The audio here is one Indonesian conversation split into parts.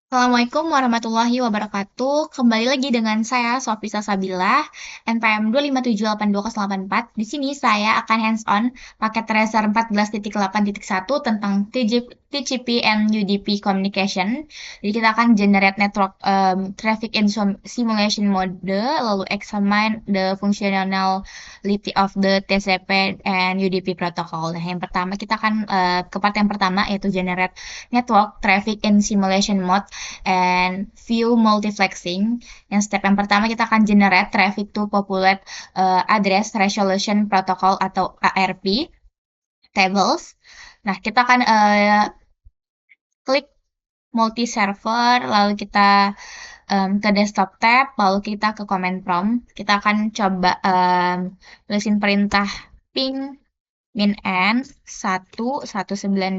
Assalamualaikum warahmatullahi wabarakatuh. Kembali lagi dengan saya, Sofisa Sabila, NPM 2578284. Di sini saya akan hands-on pakai Tracer 14.8.1 tentang TCP and UDP Communication. Jadi kita akan generate network traffic in simulation mode, lalu examine the functionality of the TCP and UDP protocol. Nah, yang pertama kita akan ke part yang pertama yaitu generate network traffic in simulation mode and view multiplexing. Yang step yang pertama kita akan generate traffic to populate address resolution protocol atau ARP tables. Nah, kita akan klik multi server, lalu kita ke desktop tab, lalu kita ke command prompt. Kita akan coba tulisin perintah ping min n 1, 192,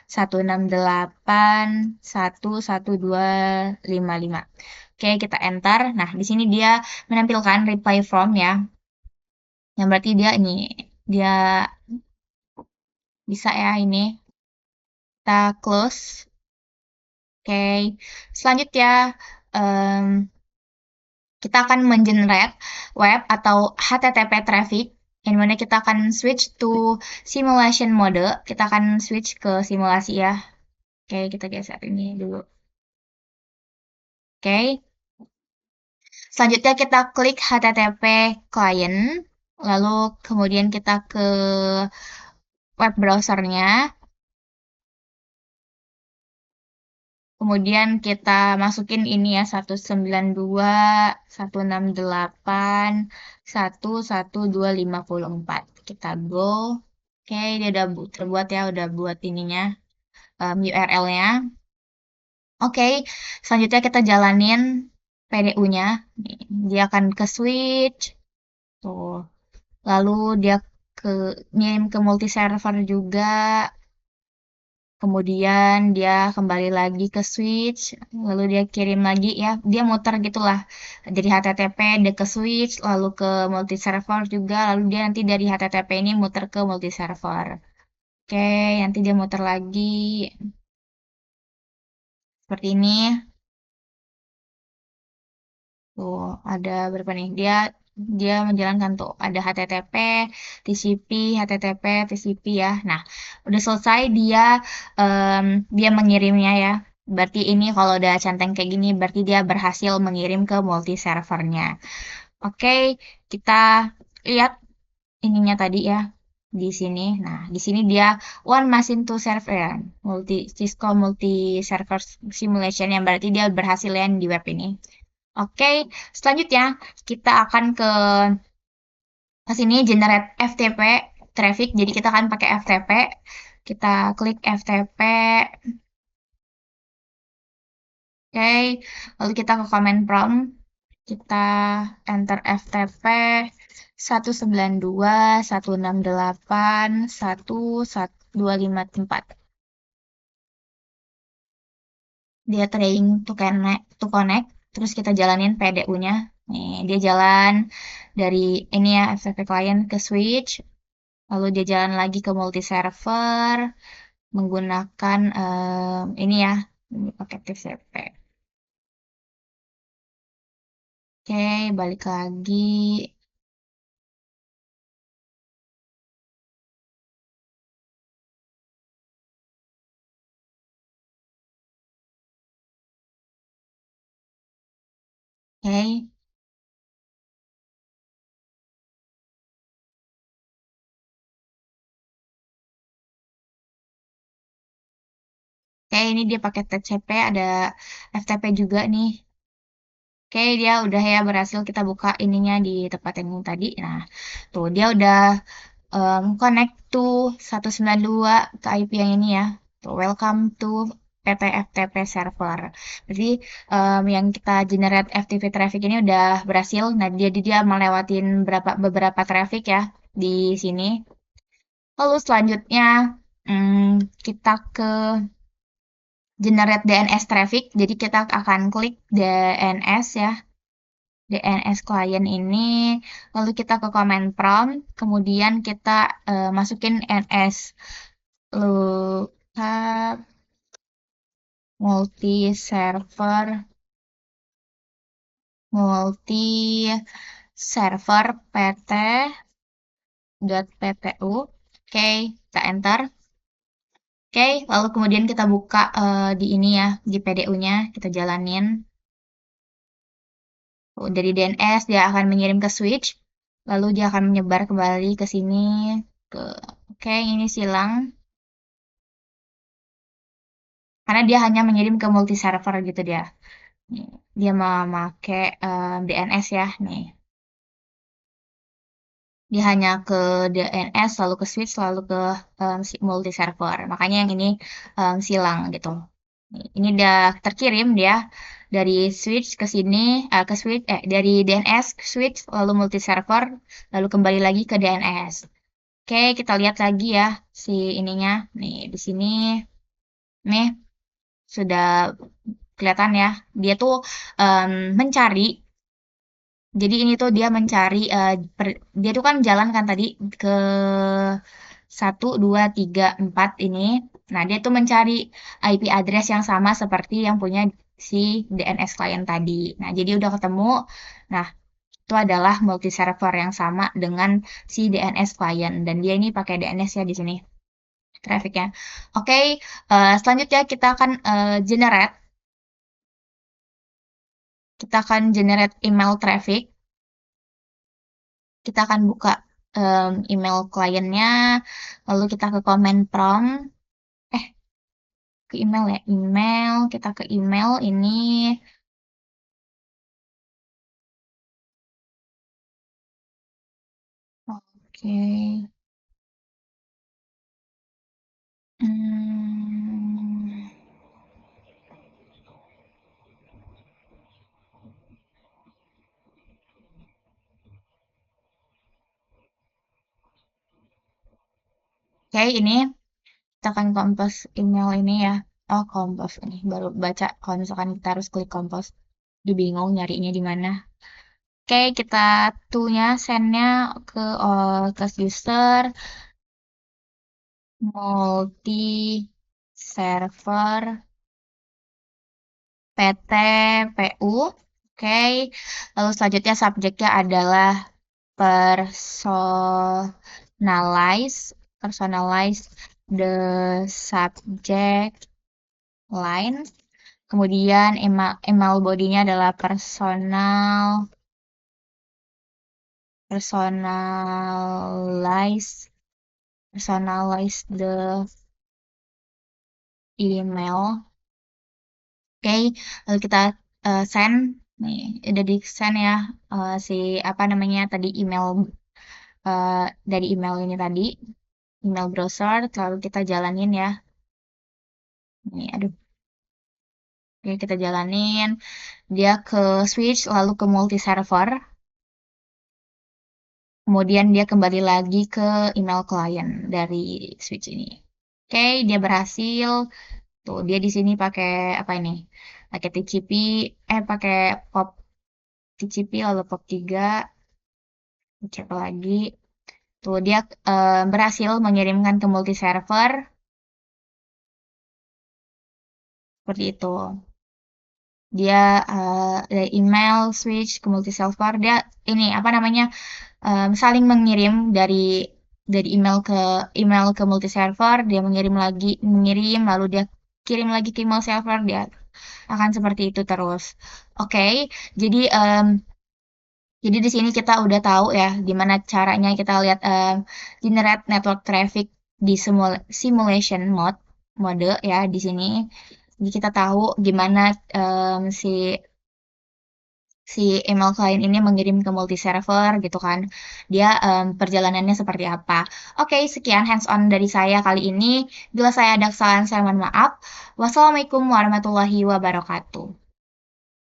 168, 11255. Oke, kita enter. Nah, di sini dia menampilkan reply from ya. Yang berarti dia bisa ya ini. Kita close. Oke. Selanjutnya kita akan mengenerate web atau HTTP traffic yang mana kita akan switch to simulation mode. Kita akan switch ke simulasi ya. Oke, kita geser ini dulu. Oke. Selanjutnya kita klik HTTP client, lalu kemudian kita ke web browsernya, kemudian kita masukin ini ya 192.168.11254. Kita go. Oke, dia udah terbuat ya, udah buat ininya URL-nya. Oke, selanjutnya kita jalanin PDU-nya. Dia akan ke switch. Tuh. Lalu dia ke ngirim ke multi server juga. Kemudian dia kembali lagi ke switch, lalu dia kirim lagi ya, dia muter gitulah. Dari HTTP dia ke switch, lalu ke multi server juga, lalu dia nanti dari HTTP ini muter ke multi server. Oke, nanti dia muter lagi seperti ini. Tuh, ada berapa nih? Dia menjalankan tuh ada HTTP, TCP, HTTP, TCP ya. Nah, udah selesai dia mengirimnya ya. Berarti ini kalau udah centang kayak gini berarti dia berhasil mengirim ke multi servernya. Oke, kita lihat ininya tadi ya di sini. Nah, di sini dia one machine to server ya, Cisco multi server simulation yang berarti dia berhasil ya di web ini. Oke, selanjutnya kita akan ke sini generate FTP traffic. Jadi kita akan pakai FTP. Kita klik FTP. Oke, lalu kita ke command prompt. Kita enter FTP 192.168.11254. Dia trying to connect, terus kita jalanin PDU-nya. Nih, dia jalan dari ini ya FTP client ke switch, lalu dia jalan lagi ke multi server menggunakan ini ya, ini pakai TCP. Oke, balik lagi. Oke, oke ini dia pakai TCP, ada FTP juga nih. Oke, dia udah ya berhasil kita buka ininya di tempat yang tadi. Nah, tuh dia udah connect to 192 ke IP yang ini ya. Tuh, welcome to PT FTP server. Jadi yang kita generate FTP traffic ini udah berhasil. Nah, dia melewatin beberapa traffic ya di sini. Lalu selanjutnya kita ke generate DNS traffic. Jadi kita akan klik DNS ya. DNS client ini, lalu kita ke command prompt, kemudian kita masukin NS lookup multi server pt.ptu. Oke, kita enter. Oke, lalu kemudian kita buka di ini ya, di PDU-nya, kita jalanin. Dari DNS dia akan mengirim ke switch, lalu dia akan menyebar kembali ke sini. Oke, ini silang. Karena dia hanya mengirim ke multi server gitu dia. Nih, dia memakai DNS ya, nih. Dia hanya ke DNS, lalu ke switch, lalu ke multi server. Makanya yang ini silang gitu. Ini udah terkirim dia dari switch ke sini, ke switch, dari DNS ke switch, lalu multi server, lalu kembali lagi ke DNS. Oke, kita lihat lagi ya si ininya. Nih, di sini, nih, sudah kelihatan ya. Dia tuh mencari. Jadi ini tuh dia mencari, dia tuh kan jalan kan tadi ke 1, 2, 3, 4 ini. Nah, dia tuh mencari IP address yang sama seperti yang punya si DNS client tadi. Nah, jadi udah ketemu. Nah, itu adalah multi server yang sama dengan si DNS client dan dia ini pakai DNS ya di sini trafficnya. Oke, selanjutnya kita akan generate email traffic. Kita akan buka email kliennya, lalu kita ke command prompt, eh ke email ya, kita ke email ini, oke, hmm, oke ini kita akan compose email ini ya, oh compose ini baru baca kalau misalkan kita harus klik compose, bingung nyarinya di mana. Oke, kita sendnya ke user multi server PT.pu. Oke, lalu selanjutnya subjeknya adalah personalize the subject line. Kemudian email bodinya adalah personalize the email. Oke, lalu kita send. Nih, udah di send ya si apa namanya tadi dari email ini tadi, email browser, lalu kita jalanin ya. Nih, aduh. Oke, kita jalanin. Dia ke switch, lalu ke multi server. Kemudian dia kembali lagi ke email client dari switch ini. Oke, dia berhasil. Tuh, dia di sini pakai apa ini? Pakai TCP, pakai POP TCP lalu POP 3, cek lagi. Tuh, dia berhasil mengirimkan ke multi server seperti itu. Dia dari email switch ke multi server, dia ini apa namanya saling mengirim dari email ke multi server, dia mengirim lalu dia kirim lagi ke email server, dia akan seperti itu terus. Oke, jadi jadi di sini kita udah tahu ya gimana caranya kita lihat generate network traffic di simulation mode ya di sini. Jadi kita tahu gimana si si email client ini mengirim ke multi server gitu kan. Dia perjalanannya seperti apa. Oke, sekian hands on dari saya kali ini. Bila saya ada kesalahan saya mohon maaf. Wassalamualaikum warahmatullahi wabarakatuh.